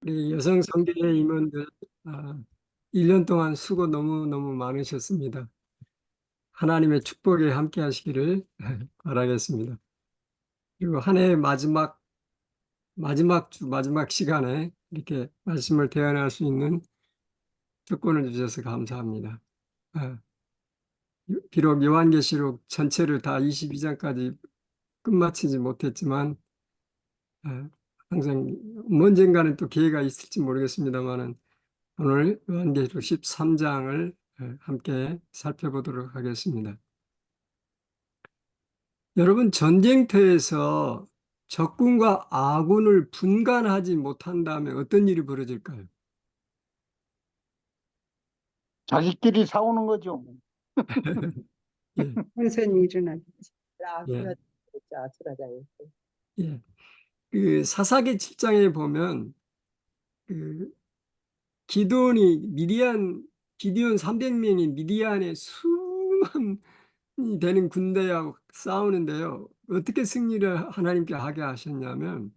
우리 여성 성교회 임원들 1년 동안 수고 너무너무 많으셨습니다. 하나님의 축복에 함께 하시기를 바라겠습니다. 그리고 한 해의 마지막 주, 마지막 시간에 이렇게 말씀을 대언할 수 있는 특권을 주셔서 감사합니다. 아, 비록 요한계시록 전체를 다 22장까지 끝마치지 못했지만 항상 언젠가는 또 기회가 있을지 모르겠습니다만은 오늘 요한계시록 13장을 함께 살펴보도록 하겠습니다. 여러분, 전쟁터에서 적군과 아군을 분간하지 못한다면 어떤 일이 벌어질까요? 자기끼리 싸우는 거죠. 예, 혼선이 일어나겠지. 예, 아수라장이. 예. 그 사사기 7장에 보면 그 기디온 300명이 미디안의 수만이 되는 군대하고 싸우는데요. 어떻게 승리를 하나님께 하게 하셨냐면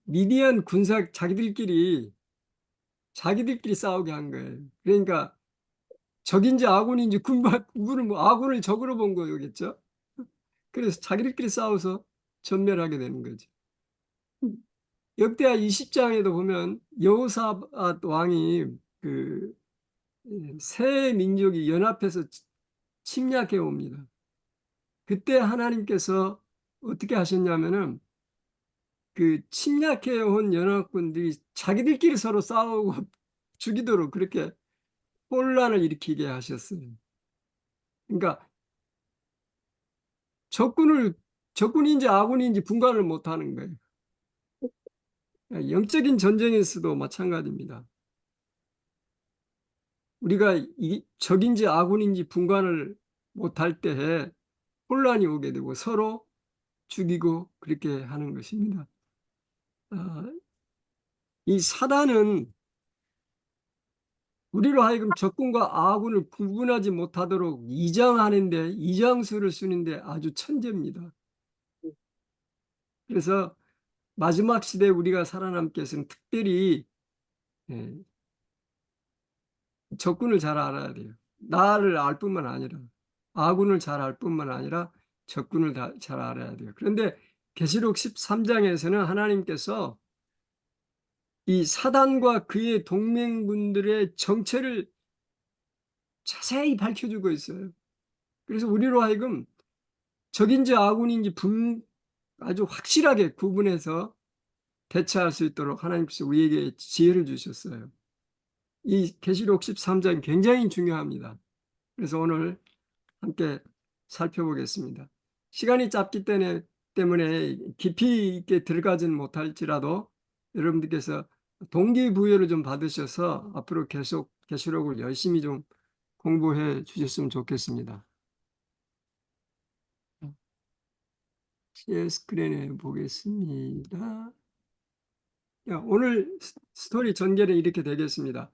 미디안 군사 자기들끼리 싸우게 한 거예요. 그러니까 적인지 아군인지 구분을 아군을 적으로 본 거겠죠. 그래서 자기들끼리 싸워서 전멸하게 되는 거죠. 역대하 20장에도 보면 여호사밧 왕이 그 새 민족이 연합해서 침략해 옵니다. 그때 하나님께서 어떻게 하셨냐면은 그 침략해 온 연합군들이 자기들끼리 서로 싸우고 죽이도록 그렇게 혼란을 일으키게 하셨어요. 그러니까 적군인지 아군인지 분간을 못하는 거예요. 영적인 전쟁에서도 마찬가지입니다. 우리가 적인지 아군인지 분간을 못할 때에 혼란이 오게 되고 서로 죽이고 그렇게 하는 것입니다. 이 사단은 우리로 하여금 적군과 아군을 구분하지 못하도록 이장수를 쓰는데 아주 천재입니다. 그래서 마지막 시대에 우리가 살아남기 위해서는 특별히 예, 적군을 잘 알아야 돼요. 나를 알 뿐만 아니라 아군을 잘 알 뿐만 아니라 적군을 잘 알아야 돼요. 그런데 계시록 13장에서는 하나님께서 이 사단과 그의 동맹군들의 정체를 자세히 밝혀주고 있어요. 그래서 우리로 하여금 적인지 아군인지 아주 확실하게 구분해서 대처할 수 있도록 하나님께서 우리에게 지혜를 주셨어요. 이 계시록 13장 굉장히 중요합니다. 그래서 오늘 함께 살펴보겠습니다. 시간이 짧기 때문에 깊이 있게 들어가지는 못할지라도 여러분들께서 동기부여를 좀 받으셔서 앞으로 계속 계시록을 열심히 좀 공부해 주셨으면 좋겠습니다. 제 스크린에 보겠습니다. 오늘 스토리 전개는 이렇게 되겠습니다.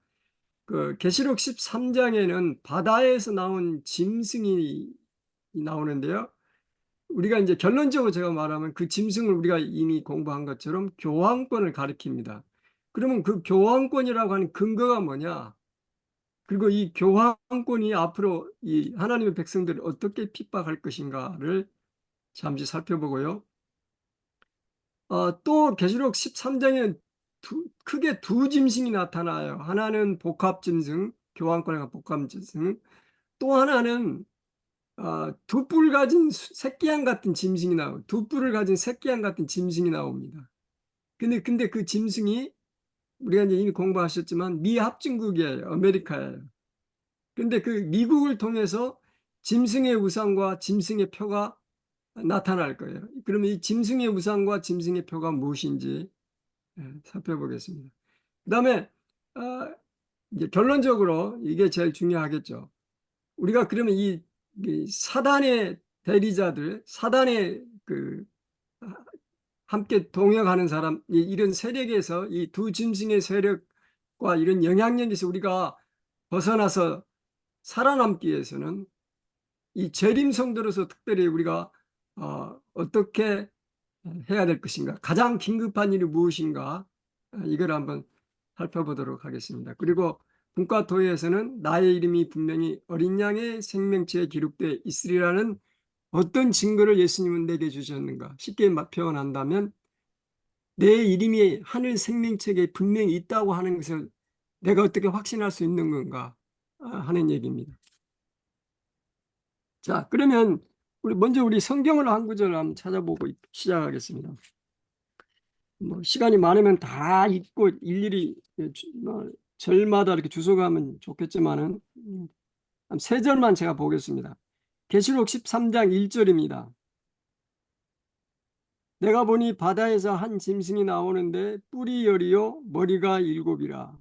그 계시록 13장에는 바다에서 나온 짐승이 나오는데요. 우리가 이제 결론적으로 제가 말하면 그 짐승을 우리가 이미 공부한 것처럼 교황권을 가리킵니다. 그러면 그 교황권이라고 하는 근거가 뭐냐? 그리고 이 교황권이 앞으로 이 하나님의 백성들을 어떻게 핍박할 것인가를 잠시 살펴보고요. 또 계시록 13장에는 크게 두 짐승이 나타나요. 하나는 복합짐승, 교황권의 복합짐승, 또 하나는 두 뿔 가진 새끼양 같은 짐승이 두 뿔을 가진 새끼양 같은 짐승이 나옵니다. 근데 그 짐승이 우리가 이제 이미 공부하셨지만 미합중국이에요. 아메리카예요. 근데 그 미국을 통해서 짐승의 우상과 짐승의 표가 나타날 거예요. 그러면 이 짐승의 우상과 짐승의 표가 무엇인지 살펴보겠습니다. 그 다음에 이제 결론적으로 이게 제일 중요하겠죠. 우리가 그러면 이 사단의 대리자들, 사단의 함께 동역하는 사람, 이런 세력에서 이 두 짐승의 세력과 이런 영향력에서 우리가 벗어나서 살아남기 위해서는 이 재림 성도로서 특별히 우리가 어떻게 해야 될 것인가? 가장 긴급한 일이 무엇인가? 이걸 한번 살펴보도록 하겠습니다. 그리고 분과토에서는 나의 이름이 분명히 어린 양의 생명체에 기록되어 있으리라는 어떤 증거를 예수님은 내게 주셨는가? 쉽게 표현한다면 내 이름이 하늘 생명책에 분명히 있다고 하는 것을 내가 어떻게 확신할 수 있는 건가 하는 얘기입니다. 자, 그러면 먼저 우리 성경을 한 구절 한번 찾아보고 시작하겠습니다. 뭐 시간이 많으면 다 읽고 일일이 절마다 이렇게 주소가면 좋겠지만은 한 세 절만 제가 보겠습니다. 계시록 13장 1절입니다. 내가 보니 바다에서 한 짐승이 나오는데 뿔이 10이요 머리가 7이라.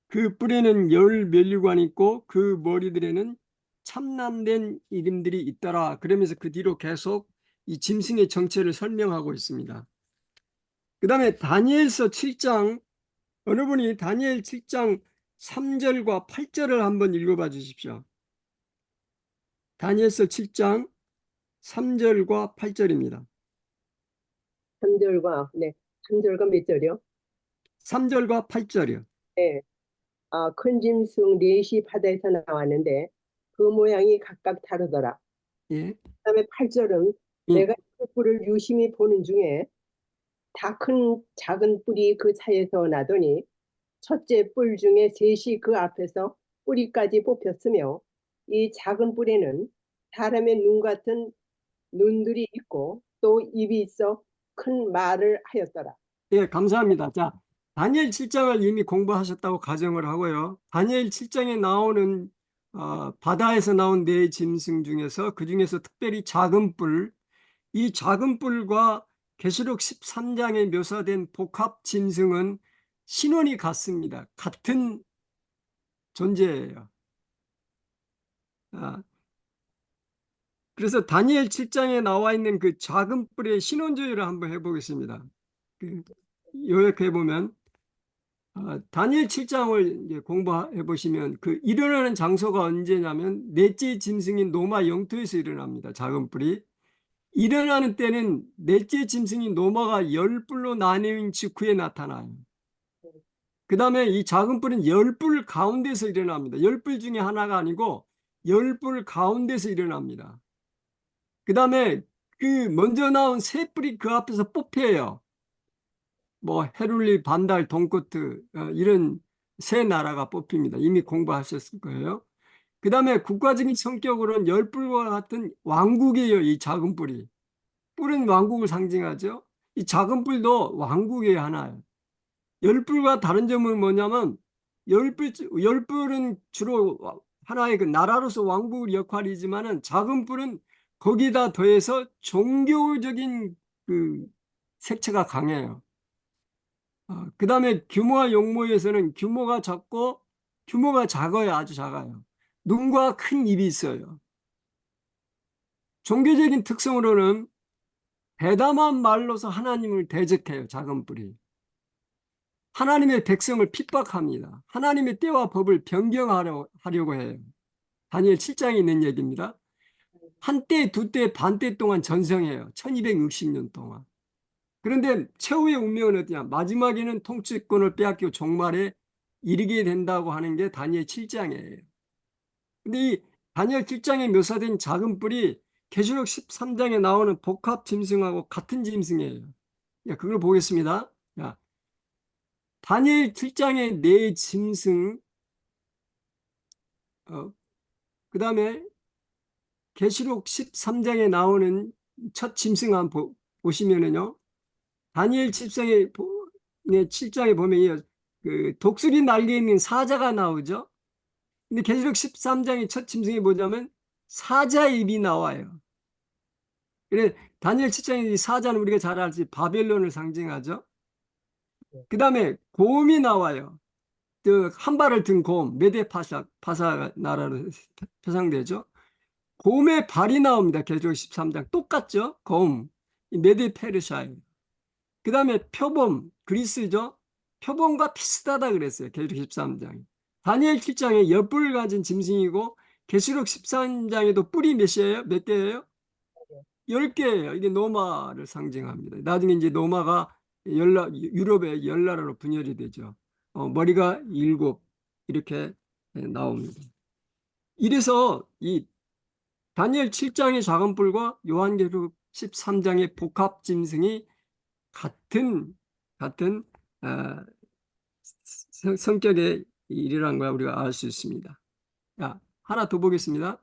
그 뿔에는 10면류관이 있고 그 머리들에는 참남된 이름들이 있더라. 그러면서 그 뒤로 계속 이 짐승의 정체를 설명하고 있습니다. 그 다음에 다니엘서 7장, 어느 분이 다니엘 7장 3절과 8절을 한번 읽어봐 주십시오. 다니엘서 7장 3절과 8절입니다. 3절과 네. 3절과 몇 절이요? 3절과 8절이요. 네. 큰 짐승 넷이 바다에서 나왔는데 그 모양이 각각 다르더라. 예. 그다음에 8절은 예. 내가 그 뿔을 유심히 보는 중에 다 큰 작은 뿔이 그 사이에서 나더니 첫째 뿔 중에 셋이 그 앞에서 뿌리까지 뽑혔으며 이 작은 뿔에는 사람의 눈 같은 눈들이 있고 또 입이 있어 큰 말을 하였더라. 예, 감사합니다. 자, 다니엘 7장을 이미 공부하셨다고 가정을 하고요. 다니엘 7장에 나오는 바다에서 나온 네 짐승 중에서 그 중에서 특별히 작은 뿔, 이 작은 뿔과 계시록 13장에 묘사된 복합 짐승은 신원이 같습니다. 같은 존재예요. 그래서 다니엘 7장에 나와 있는 그 작은 뿔의 신원조회를 한번 해보겠습니다. 요약해 보면 다니엘 7장을 이제 공부해 보시면 그 일어나는 장소가 언제냐면 넷째 짐승인 노마 영토에서 일어납니다. 작은 뿔이 일어나는 때는 넷째 짐승인 노마가 10뿔로 나뉘어진 직후에 나타나요. 그 다음에 이 작은 뿔은 10뿔 가운데서 일어납니다. 10뿔 중에 하나가 아니고 10뿔 가운데서 일어납니다. 그 다음에 그 먼저 나온 세 뿔이 그 앞에서 뽑혀요. 뭐 헤룰리, 반달, 동코트 이런 세 나라가 뽑힙니다. 이미 공부하셨을 거예요. 그 다음에 국가적인 성격으로는 10뿔과 같은 왕국이에요. 이 작은 뿔이. 뿔은 왕국을 상징하죠. 이 작은 뿔도 왕국의 하나예요. 10뿔과 다른 점은 뭐냐면 10뿔은 주로 하나의 그 나라로서 왕국 역할이지만은 작은 뿔은 거기다 더해서 종교적인 그 색채가 강해요. 그 다음에 규모와 용모에서는 규모가 작고 규모가 작아요. 아주 작아요. 눈과 큰 입이 있어요. 종교적인 특성으로는 대담한 말로서 하나님을 대적해요. 작은 뿔이. 하나님의 백성을 핍박합니다. 하나님의 때와 법을 변경하려고 해요. 다니엘 7장에 있는 얘기입니다. 한때, 두때, 반때 동안 전성해요. 1260년 동안. 그런데 최후의 운명은 어디냐? 마지막에는 통치권을 빼앗기고 종말에 이르게 된다고 하는 게 다니엘 7장이에요. 근데 이 다니엘 7장에 묘사된 작은 뿔이 계시록 13장에 나오는 복합 짐승하고 같은 짐승이에요. 그걸 보겠습니다. 다니엘 7장의 네 짐승, 그 다음에 계시록 13장에 나오는 첫 짐승 한번 보시면은요. 다니엘 7장에 보면 그 독수리 날개에 있는 사자가 나오죠. 근데 계시록 13장의 첫 짐승이 뭐냐면 사자의 입이 나와요. 그래 다니엘 7장의 사자는 우리가 잘 알지 바벨론을 상징하죠. 그 다음에 곰이 나와요. 한 발을 든 곰, 메데파사 나라로 표상되죠. 곰의 발이 나옵니다. 계시록 13장 똑같죠. 곰, 메데페르샤예요. 그 다음에 표범, 그리스죠. 표범과 비슷하다 그랬어요. 계시록 13장이. 다니엘 7장에 10뿔 가진 짐승이고 계시록 13장에도 뿔이 몇 개예요? 10개예요. 이게 노마를 상징합니다. 나중에 이제 노마가 유럽의 10나라로 분열이 되죠. 머리가 7 이렇게 나옵니다. 이래서 이 다니엘 7장의 작은 뿔과 요한계시록 13장의 복합 짐승이 같은 아, 성격의 일이라는 걸 우리가 알 수 있습니다. 자, 하나 더 보겠습니다.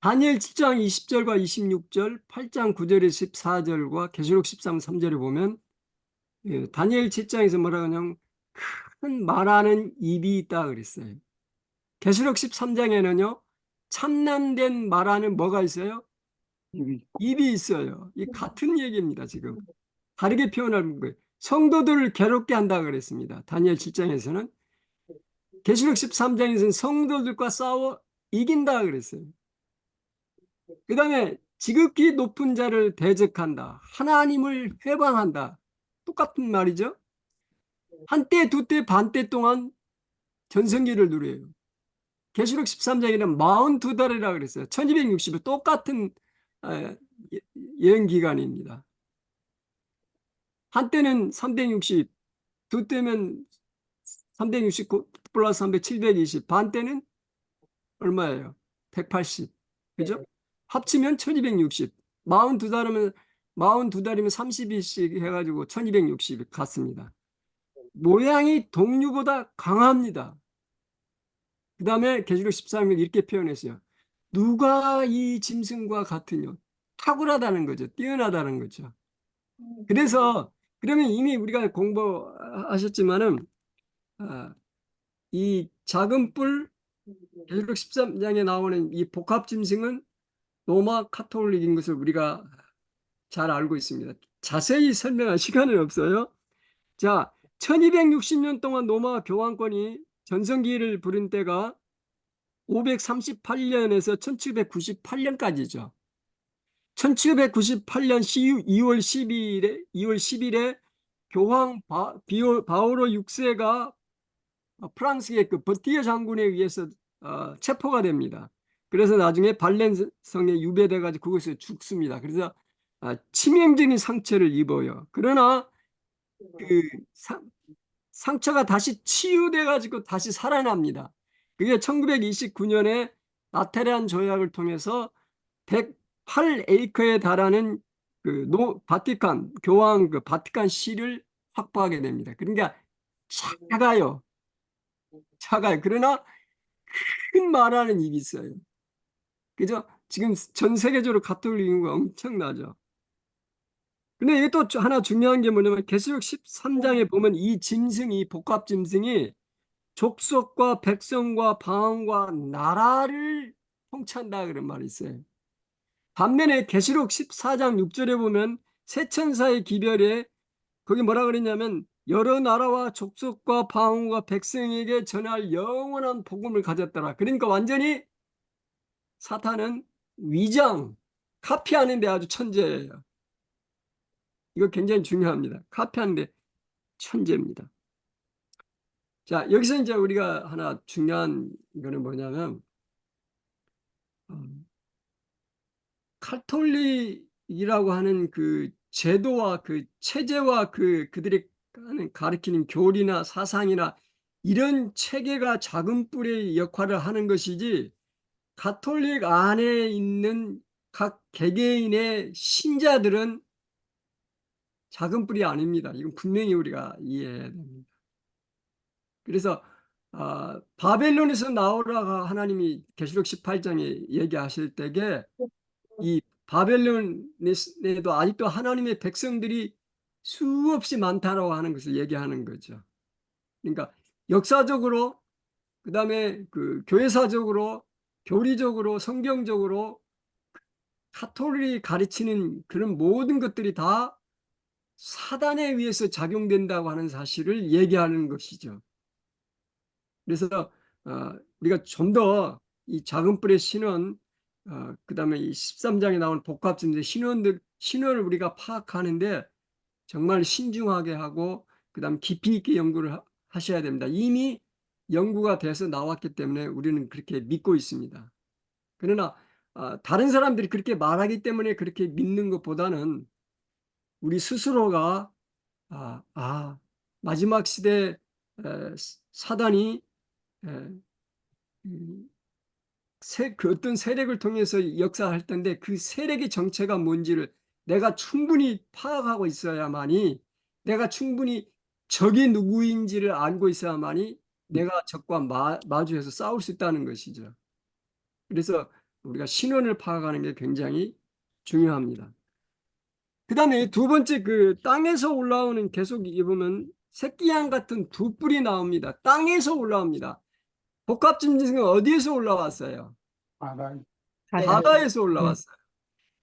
다니엘 7장 20절과 26절, 8장 9절에서 14절과 계시록 13, 3절에 보면 다니엘 7장에서 뭐라고 하냐면 큰 말하는 입이 있다 그랬어요. 계시록 13장에는요. 참남된 말하는 뭐가 있어요? 입이 있어요. 이 같은 얘기입니다. 지금 다르게 표현한 거예요. 성도들을 괴롭게 한다 그랬습니다. 다니엘 7장에서는. 계시록 13장에서는 성도들과 싸워 이긴다 그랬어요. 그 다음에 지극히 높은 자를 대적한다. 하나님을 회방한다. 똑같은 말이죠. 한때, 두때, 반때 동안 전성기를 누려요. 계시록 13장에는 42달이라고 그랬어요. 1260일 똑같은 여행 기간입니다. 한때는 360, 두 때면 360 플러스 300, 720, 반 때는 얼마예요? 180. 그죠? 합치면 1260. 42달이면 32달이면 32씩 해가지고 1260 같습니다. 모양이 동류보다 강합니다. 그 다음에 계시록 13장 이렇게 표현했어요. 누가 이 짐승과 같으뇨? 탁월하다는 거죠. 뛰어나다는 거죠. 그래서 그러면 이미 우리가 공부하셨지만은 이 작은 뿔 계시록 13장에 나오는 이 복합 짐승은 로마 카톨릭인 것을 우리가 잘 알고 있습니다. 자세히 설명할 시간은 없어요. 자, 1260년 동안 로마 교황권이 전성기를 부른 때가 538년에서 1798년까지죠. 1798년 2월 10일에 교황 바오로 6세가 프랑스의 그 버티에 장군에 의해서 체포가 됩니다. 그래서 나중에 발렌성에 유배돼 가지고 그곳에서 죽습니다. 그래서 치명적인 상처를 입어요. 그러나 그 상처가 다시 치유돼 가지고 다시 살아납니다. 그게 1929년에 라테란 조약을 통해서 108에이커에 달하는 그 바티칸 교황 그 바티칸 시를 확보하게 됩니다. 그러니까 작아요. 그러나 큰 말하는 입이 있어요. 그죠? 지금 전 세계적으로 가톨릭 인구가 엄청나죠. 근데 이게 또 하나 중요한 게 뭐냐면 계시록 13장에 보면 이 짐승이 복합 짐승이 족속과 백성과 방언과 나라를 통치한다 그런 말이 있어요. 반면에 계시록 14장 6절에 보면 세 천사의 기별에 거기 뭐라 그랬냐면 여러 나라와 족속과 방언과 백성에게 전할 영원한 복음을 가졌더라. 그러니까 완전히 사탄은 카피하는 데 아주 천재예요. 이거 굉장히 중요합니다. 카피하는 데 천재입니다. 자, 여기서 이제 우리가 하나 중요한 거는 뭐냐면 카톨릭이라고 하는 그 제도와 그 체제와 그들이 하는 가르치는 교리나 사상이나 이런 체계가 작은 뿔의 역할을 하는 것이지 가톨릭 안에 있는 각 개개인의 신자들은 작은 뿔이 아닙니다. 이건 분명히 우리가 이해해야 됩니다. 그래서 바벨론에서 나오라가 하나님이 계시록 18장에 얘기하실 때에 이 바벨론에도 아직도 하나님의 백성들이 수없이 많다라고 하는 것을 얘기하는 거죠. 그러니까 역사적으로 그다음에 그 교회사적으로 교리적으로 성경적으로 카톨릭이 가르치는 그런 모든 것들이 다 사단에 의해서 작용된다고 하는 사실을 얘기하는 것이죠. 그래서 우리가 좀 더 이 작은 뿔의 신원, 그다음에 이 13장에 나오는 복합진의 신원을 우리가 파악하는데 정말 신중하게 하고 그다음 깊이 있게 연구를 하셔야 됩니다. 이미 연구가 돼서 나왔기 때문에 우리는 그렇게 믿고 있습니다. 그러나 다른 사람들이 그렇게 말하기 때문에 그렇게 믿는 것보다는 우리 스스로가 아, 아, 마지막 시대 사단이 에, 그 어떤 세력을 통해서 역사할 텐데 그 세력의 정체가 뭔지를 내가 충분히 파악하고 있어야만이, 내가 충분히 적이 누구인지를 알고 있어야만이 내가 적과 마주해서 싸울 수 있다는 것이죠. 그래서 우리가 신원을 파악하는 게 굉장히 중요합니다. 그 다음에 두 번째, 그 땅에서 올라오는, 계속 입으면 새끼양 같은 두 뿔이 나옵니다. 땅에서 올라옵니다. 복합짐승은 어디에서 올라왔어요? 바다, 바다에서 올라왔어요.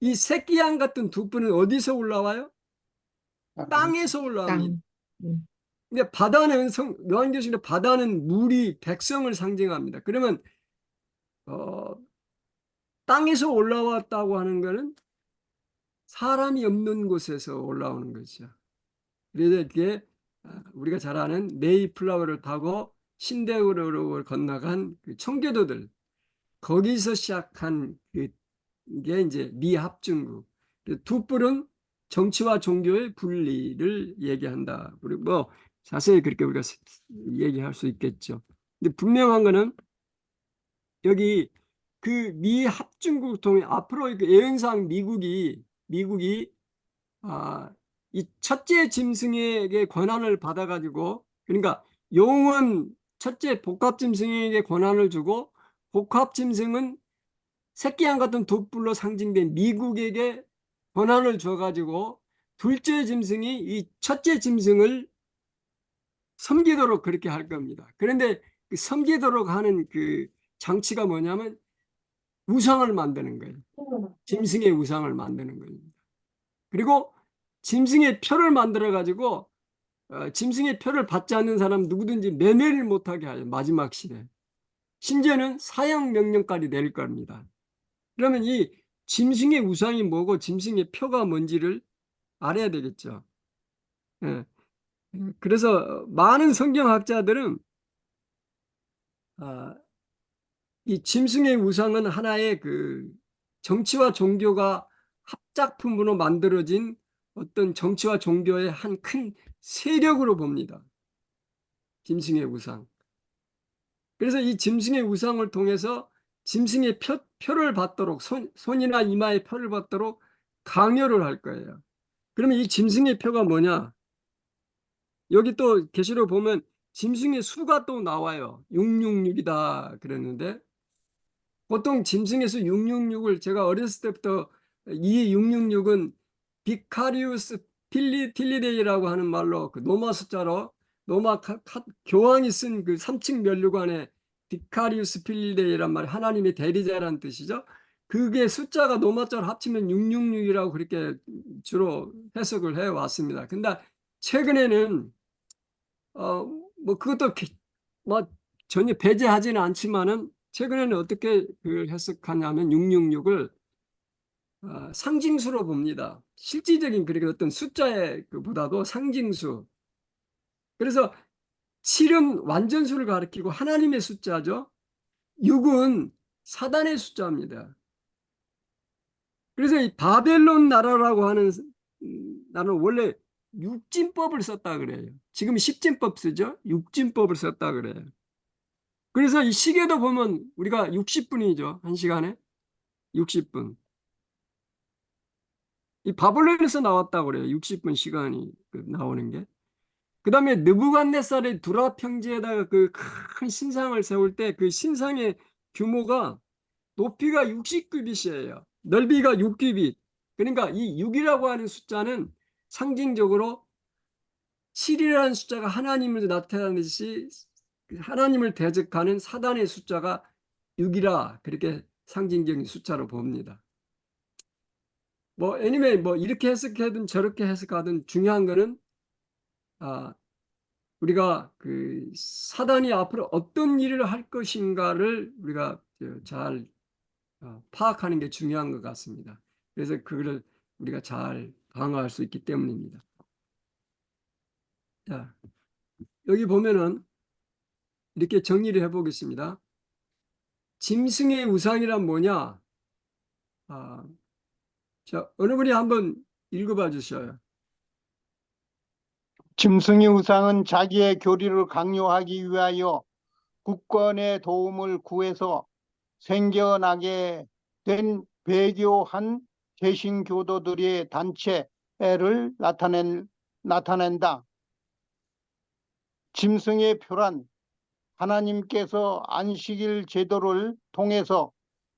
이 새끼양 같은 두 뿔은 어디서 올라와요? 땅에서 올라옵니다. 땅. 음. 근데 바다는 요한계시록 바다는 물이 백성을 상징합니다. 그러면 어, 땅에서 올라왔다고 하는 것은 사람이 없는 곳에서 올라오는 거죠. 그래서 이게 우리가 잘 아는 메이플라워를 타고 신대륙으로 건너간 그 청교도들, 거기서 시작한 게 이제 미합중국. 두 뿔은 정치와 종교의 분리를 얘기한다. 그리고 뭐 자세히 그렇게 우리가 얘기할 수 있겠죠. 근데 분명한 거는 여기 그 미합중국 통해 앞으로 그 예언상 미국이 이 첫째 짐승에게 권한을 받아가지고, 그러니까 용은 첫째 복합 짐승에게 권한을 주고, 복합 짐승은 새끼양 같은 돛불로 상징된 미국에게 권한을 줘가지고 둘째 짐승이 이 첫째 짐승을 섬기도록 그렇게 할 겁니다. 그런데 그 섬기도록 하는 그 장치가 뭐냐면 우상을 만드는 거예요. 짐승의 우상을 만드는 겁니다. 그리고 짐승의 표를 만들어 가지고 짐승의 표를 받지 않는 사람 누구든지 매매를 못하게 하죠. 마지막 시대. 심지어는 사형 명령까지 내릴 겁니다. 그러면 이 짐승의 우상이 뭐고 짐승의 표가 뭔지를 알아야 되겠죠. 예. 그래서 많은 성경학자들은 이 짐승의 우상은 하나의 그 정치와 종교가 합작품으로 만들어진 어떤 정치와 종교의 한 큰 세력으로 봅니다. 짐승의 우상. 그래서 이 짐승의 우상을 통해서 짐승의 표를 받도록 손이나 이마에 표를 받도록 강요를 할 거예요. 그러면 이 짐승의 표가 뭐냐? 여기 또 계시록 보면 짐승의 수가 또 나와요. 666이다 그랬는데 보통 짐승에서 666을 제가 어렸을 때부터 이 666은 비카리우스 필리데이라고 하는 말로 그 로마 숫자로 교황이 쓴 그 3층 면류관에 비카리우스 필리데이란 말, 하나님의 대리자라는 뜻이죠. 그게 숫자가 로마자로 합치면 666이라고 그렇게 주로 해석을 해 왔습니다. 근데 최근에는 뭐 그것도 뭐 전혀 배제하지는 않지만은 최근에는 어떻게 그 해석하냐면 666을 상징수로 봅니다. 실질적인 그렇게 어떤 숫자의 그보다도 상징수. 그래서 7은 완전수를 가리키고 하나님의 숫자죠. 6은 사단의 숫자입니다. 그래서 이 바벨론 나라라고 하는 나라는 원래 육진법을 썼다 그래요. 지금 십진법 쓰죠. 육진법을 썼다 그래요. 그래서 이 시계도 보면 우리가 60분이죠. 한 시간에 60분. 이 바벨론에서 나왔다고 그래요. 60분 시간이 나오는 게. 그 다음에 느부갓네살의 두라 평지에다가 그 큰 신상을 세울 때 그 신상의 규모가 높이가 60규빗이에요. 넓이가 6규빗. 그러니까 이 6이라고 하는 숫자는 상징적으로 7이라는 숫자가 하나님을 나타내듯이 하나님을 대적하는 사단의 숫자가 6이라 그렇게 상징적인 숫자로 봅니다. 뭐 anyway 뭐 이렇게 해석하든 저렇게 해석하든 중요한 거는 우리가 그 사단이 앞으로 어떤 일을 할 것인가를 우리가 잘 파악하는 게 중요한 것 같습니다. 그래서 그거를 우리가 잘 방어할 수 있기 때문입니다. 자, 여기 보면은 이렇게 정리를 해보겠습니다. 짐승의 우상이란 뭐냐? 아, 자, 어느 분이 한번 읽어봐 주셔요. 짐승의 우상은 자기의 교리를 강요하기 위하여 국권의 도움을 구해서 생겨나게 된 배교한 개신교도들의 단체를 나타낸다. 짐승의 표란 하나님께서 안식일 제도를 통해서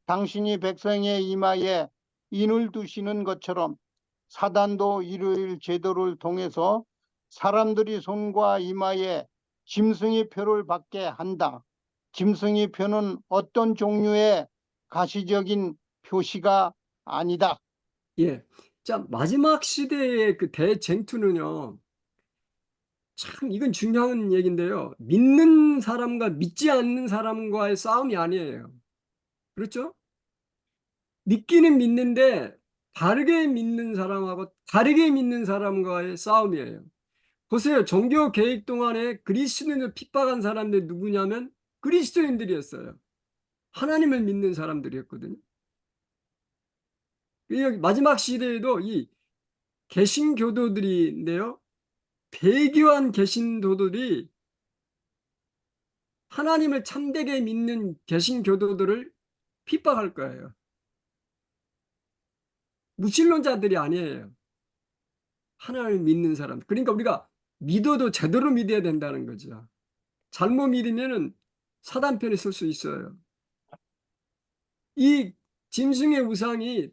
당신이 백성의 이마에 인을 두시는 것처럼 사단도 일요일 제도를 통해서 사람들이 손과 이마에 짐승의 표를 받게 한다. 짐승의 표는 어떤 종류의 가시적인 표시가 아니다. 예. 자, 마지막 시대의 그 대쟁투는요, 참 이건 중요한 얘기인데요. 믿는 사람과 믿지 않는 사람과의 싸움이 아니에요. 그렇죠? 믿기는 믿는데 다르게 믿는 사람하고 다르게 믿는 사람과의 싸움이에요. 보세요. 종교 개혁 동안에 그리스도인을 핍박한 사람들이 누구냐면 그리스도인들이었어요. 하나님을 믿는 사람들이었거든요. 마지막 시대에도 이 개신교도들인데요. 배교한 개신교도들이 하나님을 참되게 믿는 개신교도들을 핍박할 거예요. 무신론자들이 아니에요. 하나님을 믿는 사람. 그러니까 우리가 믿어도 제대로 믿어야 된다는 거죠. 잘못 믿으면은 사단 편에 설 수 있어요. 이 짐승의 우상이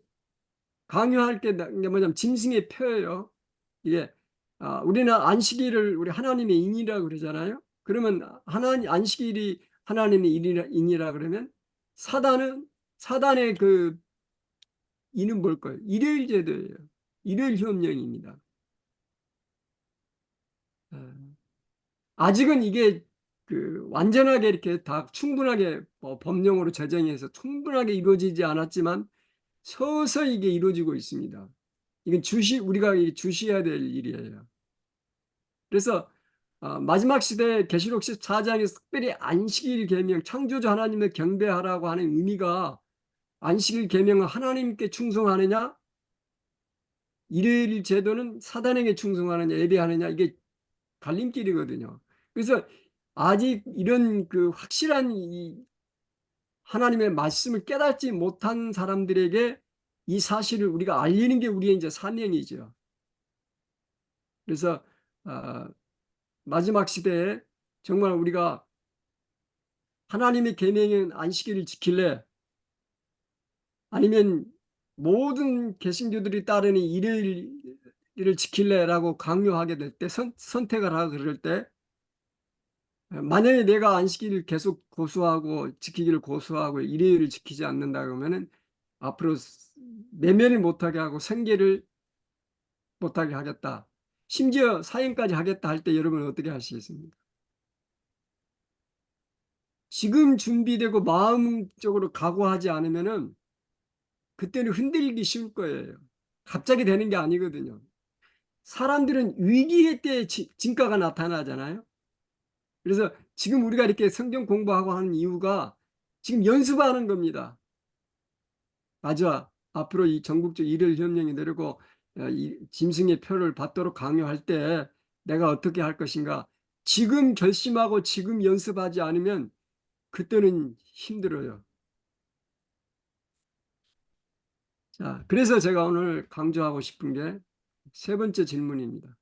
강요할 게 뭐냐면 짐승의 표예요. 이게 우리는 안식일을 우리 하나님의 인이라고 그러잖아요. 그러면 하나님 안식일이 하나님의 인이라 그러면 사단의 그 인은 뭘 거예요? 일요일 제도예요. 일요일 협령입니다. 아직은 이게 그 완전하게 이렇게 다 충분하게 법령으로 제정해서 충분하게 이루어지지 않았지만 서서히 이게 이루어지고 있습니다. 이건 우리가 주시해야 될 일이에요. 그래서 마지막 시대 계시록 14장에서 특별히 안식일 계명, 창조주 하나님을 경배하라고 하는 의미가 안식일 계명은 하나님께 충성하느냐, 일요일 제도는 사단에게 충성하느냐, 예배하느냐, 이게 갈림길이거든요. 그래서 아직 이런 그 확실한 이 하나님의 말씀을 깨닫지 못한 사람들에게 이 사실을 우리가 알리는 게 우리의 이제 사명이죠. 그래서 마지막 시대에 정말 우리가 하나님의 계명인 안식일을 지킬래? 아니면 모든 개신교들이 따르는 일요일을 지킬래라고 강요하게 될 때 선택을 하고 그럴 때 만약에 내가 안식일을 계속 고수하고 지키기를 고수하고 일요일을 지키지 않는다 그러면은 앞으로 매매를 못하게 하고 생계를 못하게 하겠다. 심지어 사형까지 하겠다 할 때 여러분은 어떻게 하시겠습니까? 지금 준비되고 마음적으로 각오하지 않으면은 그때는 흔들리기 쉬울 거예요. 갑자기 되는 게 아니거든요. 사람들은 위기의 때 진가가 나타나잖아요. 그래서 지금 우리가 이렇게 성경 공부하고 하는 이유가 지금 연습하는 겁니다. 맞아. 앞으로 이 전국적 일요일 협령이 내리고 이 짐승의 표를 받도록 강요할 때 내가 어떻게 할 것인가. 지금 결심하고 지금 연습하지 않으면 그때는 힘들어요. 자, 그래서 제가 오늘 강조하고 싶은 게 세 번째 질문입니다.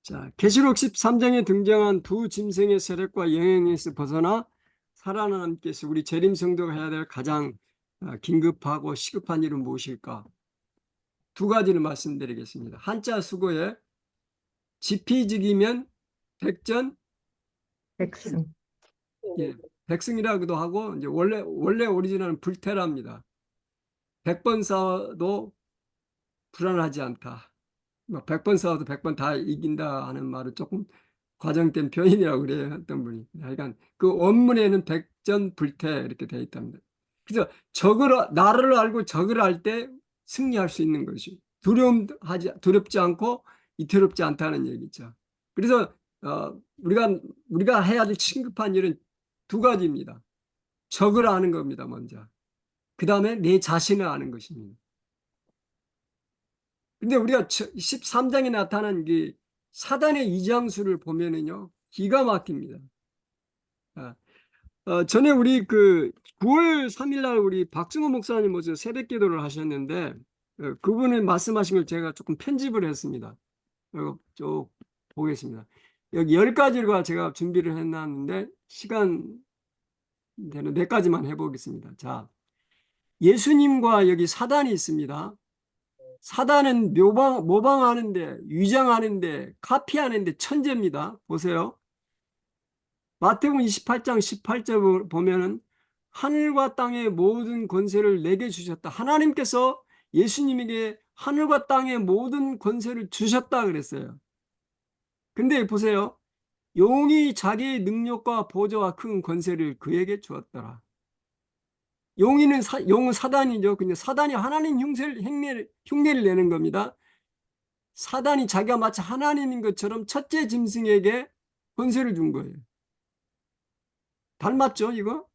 자, 계시록 13장에 등장한 두 짐승의 세력과 영향에서 벗어나 살아남기 위해서 우리 재림 성도가 해야 될 가장 긴급하고 시급한 일은 무엇일까? 두 가지를 말씀드리겠습니다. 한자 수고에 지피지기면 백전, 백승. 예, 백승이라고도 하고 이제 원래 오리지널은 불태랍니다. 100번 싸워도 불안하지 않다. 100번 싸워도 100번 다 이긴다 하는 말은 조금 과장된 표현이라고 그래요. 어떤 분이. 하여간 그 원문에는 백전불태 이렇게 되어 있답니다. 그래서 나를 알고 적을 알 때 승리할 수 있는 것이 두렵지 않고 이태롭지 않다는 얘기죠. 그래서 우리가 해야 될 시급한 일은 두 가지입니다. 적을 아는 겁니다. 먼저. 그 다음에 내 자신을 아는 것입니다. 근데 우리가 13장에 나타난 그 사단의 이장수를 보면은요, 기가 막힙니다. 전에 우리 그 9월 3일 날 우리 박승호 목사님 모셔 새벽 기도를 하셨는데, 그분이 말씀하신 걸 제가 조금 편집을 했습니다. 이거 쭉 보겠습니다. 여기 10가지가 제가 준비를 해놨는데, 시간 되는 4가지만 해보겠습니다. 자, 예수님과 여기 사단이 있습니다. 사단은 모방하는데, 위장하는데, 카피하는데 천재입니다. 보세요. 마태복음 28장 18절 보면은 하늘과 땅의 모든 권세를 내게 주셨다. 하나님께서 예수님에게 하늘과 땅의 모든 권세를 주셨다 그랬어요. 근데 보세요. 용이 자기의 능력과 보좌와 큰 권세를 그에게 주었더라. 용은 사단이죠. 근데 사단이 하나님 흉내를 내는 겁니다. 사단이 자기가 마치 하나님인 것처럼 첫째 짐승에게 권세를 준 거예요. 닮았죠, 이거?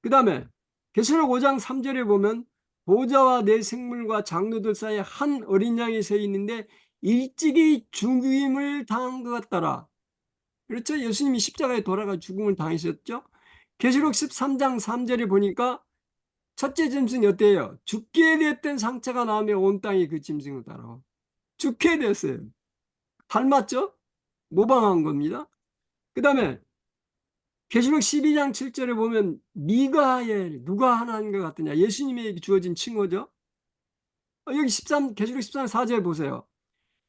그 다음에 계시록 5장 3절에 보면 보좌와 내 생물과 장로들 사이에 한 어린 양이 서 있는데 일찍이 죽임을 당한 것 같더라. 그렇죠? 예수님이 십자가에 돌아가 죽음을 당하셨죠? 계시록 13장 3절에 보니까 첫째 짐승이 어때요? 죽게 됐던 상처가 나오며 온 땅이 그 짐승을 따라 죽게 됐어요. 닮았죠? 모방한 겁니다. 그 다음에 계시록 12장 7절에 보면 미가엘, 누가 하나님과 같으냐? 예수님에게 주어진 칭호죠. 여기 계시록 13장 4절 보세요.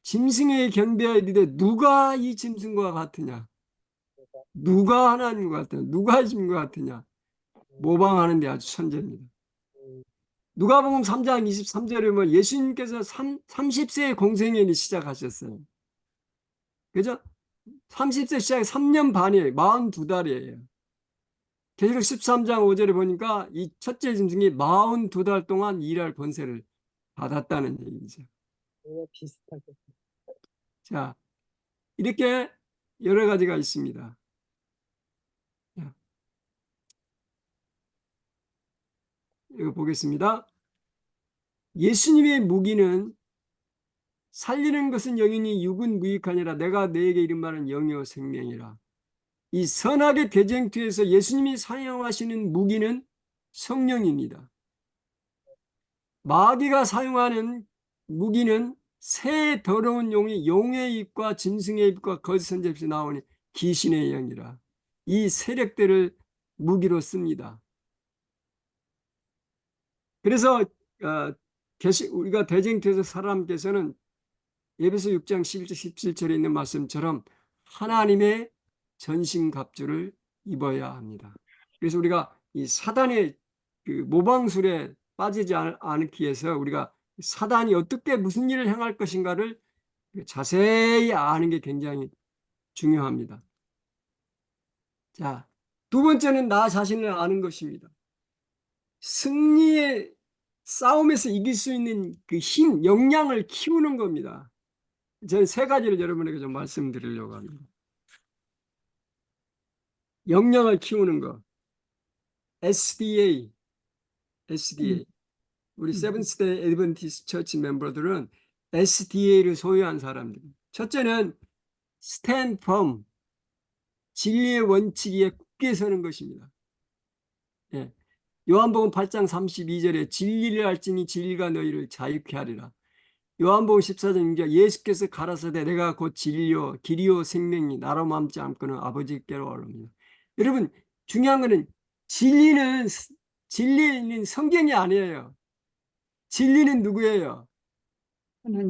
짐승에게 경배하여 이르되 누가 이 짐승과 같으냐? 누가 하나님과 같으냐? 누가 이 짐승과 같으냐? 모방하는 데 아주 천재입니다. 누가복음 3장 23절에 보면 예수님께서 30세의 공생애를 시작하셨어요. 그죠? 30세 시작에 3년 반이에요. 42달이에요. 계시록 13장 5절에 보니까 이 첫째 짐승이 42달 동안 일할 권세를 받았다는 얘기죠. 비슷하게. 자, 이렇게 여러 가지가 있습니다. 이거 보겠습니다. 예수님의 무기는 살리는 것은 영이니 육은 무익하니라. 내가 너에게 이른 말은 영이요 생명이라. 이 선악의 대쟁투에서 예수님이 사용하시는 무기는 성령입니다. 마귀가 사용하는 무기는 새 더러운 용의 입과 짐승의 입과 거짓 선지자 입에서 나오는 귀신의 영이라. 이 세력들을 무기로 씁니다. 그래서 우리가 대쟁투에서 사람께서는 에베소 6장 11절 17절에 있는 말씀처럼 하나님의 전신갑주를 입어야 합니다. 그래서 우리가 이 사단의 그 모방술에 빠지지 않기 위해서 우리가 사단이 어떻게 무슨 일을 행할 것인가를 자세히 아는 게 굉장히 중요합니다. 자, 두 번째는 나 자신을 아는 것입니다. 승리의 싸움에서 이길 수 있는 그 힘, 역량을 키우는 겁니다. 저는 3가지를 여러분에게 좀 말씀드리려고 합니다. 역량을 키우는 것. SDA. 우리 세븐스데이 애드벤티스트 처치 멤버들은 SDA를 소유한 사람들. 첫째는 stand firm. 진리의 원칙 위에 굳게 서는 것입니다. 예. 요한복음 8장 32절에 진리를 알지니 진리가 너희를 자유케 하리라. 요한복음 14장 6절 예수께서 가라사대 내가 곧 진리요 길이요 생명이 나로 맘지 않고는 아버지께로 오릅니다. 여러분 중요한 것은 진리는 성경이 아니에요. 진리는 누구예요?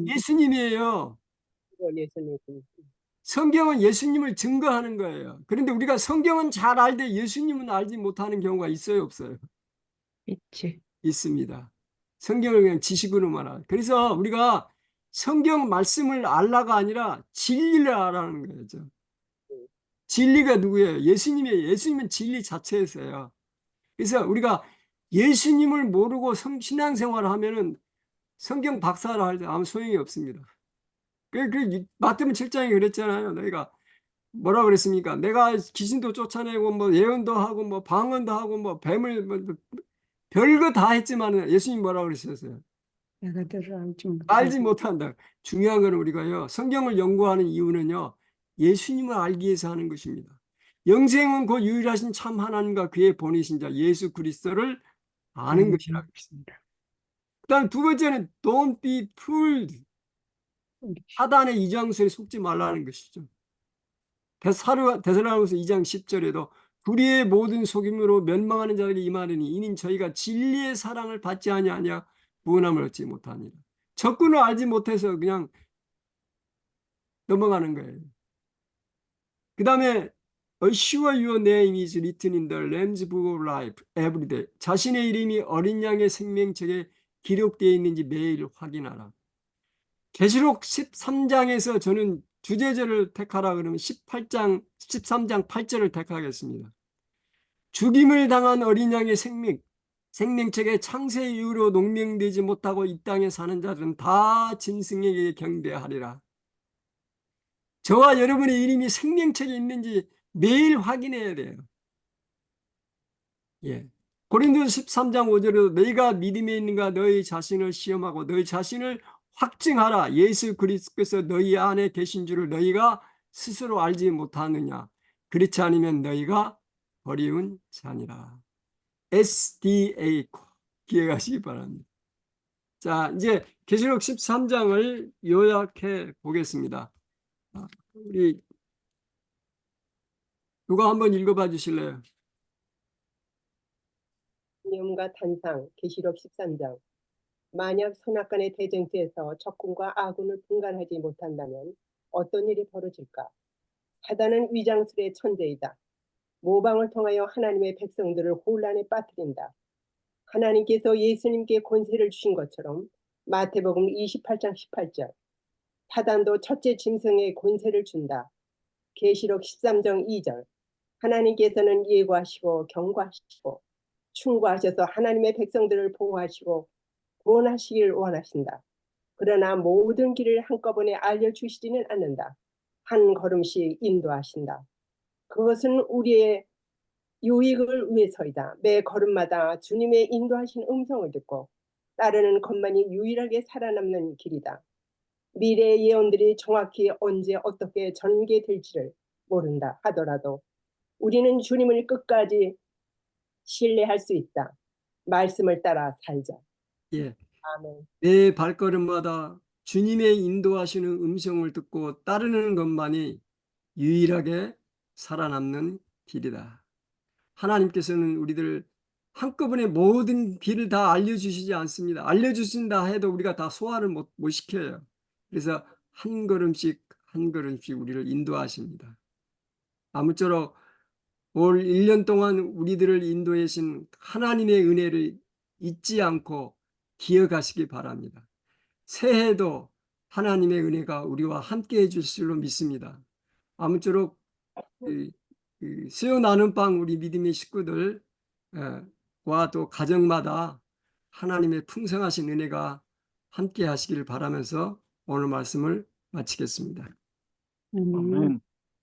예수님이에요. 예수님. 성경은 예수님을 증거하는 거예요. 그런데 우리가 성경은 잘 알되 예수님은 알지 못하는 경우가 있어요, 없어요? 있지. 있습니다. 성경을 그냥 지식으로만 알아. 그래서 우리가 성경 말씀을 알라가 아니라 진리를 알아는 거죠. 진리가 누구예요? 예수님이에요. 예수님은 진리 자체였어요. 그래서 우리가 예수님을 모르고 신앙생활을 하면은 성경 박사를 할 때 아무 소용이 없습니다. 마태복음 7장에 그랬잖아요. 너희가 뭐라 그랬습니까? 내가 귀신도 쫓아내고 뭐 예언도 하고 뭐 방언도 하고 뭐 뱀을 별거 다 했지만 예수님 뭐라고 그러셨어요? 내가 너를 알지 알지 못한다. 못한다. 중요한 건 우리가요, 성경을 연구하는 이유는요, 예수님을 알기 위해서 하는 것입니다. 영생은 곧 유일하신 참 하나님과 그의 보내신 자 예수 그리스도를 아는 것이라 그랬습니다. 그다음 두 번째는 don't be fooled. 사단의 이장소에 속지 말라는 것이죠. 데살로니가서 2장 10절에도 불의의 모든 속임으로 멸망하는 자들이 임하느니 이는 저희가 진리의 사랑을 받지 아니하냐 구원함을 얻지 못하니라. 적군을 알지 못해서 그냥 넘어가는 거예요. 그 다음에 Assure your name is written in the Lamb's Book of Life every day. 자신의 이름이 어린 양의 생명책에 기록되어 있는지 매일 확인하라. 계시록 13장에서 저는 주제절을 택하라 그러면 13장 8절을 택하겠습니다. 죽임을 당한 어린 양의 생명책에 창세 이후로 농명되지 못하고 이 땅에 사는 자들은 다 짐승에게 경배하리라. 저와 여러분의 이름이 생명책에 있는지 매일 확인해야 돼요. 예. 고린도서 13장 5절에도 너희가 믿음에 있는가 너희 자신을 시험하고 너희 자신을 확증하라. 예수 그리스도께서 너희 안에 계신 줄을 너희가 스스로 알지 못하느냐. 그렇지 않으면 너희가 버리운 자니라. SDA 기억하시기 바랍니다. 자, 이제 계시록 13장을 요약해 보겠습니다. 우리 누가 한번 읽어봐 주실래요? 념과 탄상 계시록 13장. 만약 선악간의 대쟁투에서 적군과 아군을 분간하지 못한다면 어떤 일이 벌어질까? 사단은 위장술의 천재이다. 모방을 통하여 하나님의 백성들을 혼란에 빠뜨린다. 하나님께서 예수님께 권세를 주신 것처럼 마태복음 28장 18절. 사단도 첫째 짐승에 권세를 준다. 계시록 13장 2절. 하나님께서는 예고하시고 경고하시고 충고하셔서 하나님의 백성들을 보호하시고 구원하시길 원하신다. 그러나 모든 길을 한꺼번에 알려주시지는 않는다. 한 걸음씩 인도하신다. 그것은 우리의 유익을 위해서이다. 매 걸음마다 주님의 인도하신 음성을 듣고 따르는 것만이 유일하게 살아남는 길이다. 미래의 예언들이 정확히 언제 어떻게 전개될지를 모른다 하더라도 우리는 주님을 끝까지 신뢰할 수 있다. 말씀을 따라 살자. 예. 아멘. 내 발걸음마다 주님의 인도하시는 음성을 듣고 따르는 것만이 유일하게 살아남는 길이다. 하나님께서는 우리들 한꺼번에 모든 길을 다 알려주시지 않습니다. 알려주신다 해도 우리가 다 소화를 못 시켜요. 그래서 한 걸음씩 한 걸음씩 우리를 인도하십니다. 아무쪼록 올 1년 동안 우리들을 인도해 주신 하나님의 은혜를 잊지 않고 기억하시기 바랍니다. 새해도 하나님의 은혜가 우리와 함께 해줄 줄로 믿습니다. 아무쪼록 수요 나눔방 우리 믿음의 식구들과 또 가정마다 하나님의 풍성하신 은혜가 함께 하시기를 바라면서 오늘 말씀을 마치겠습니다. 아멘.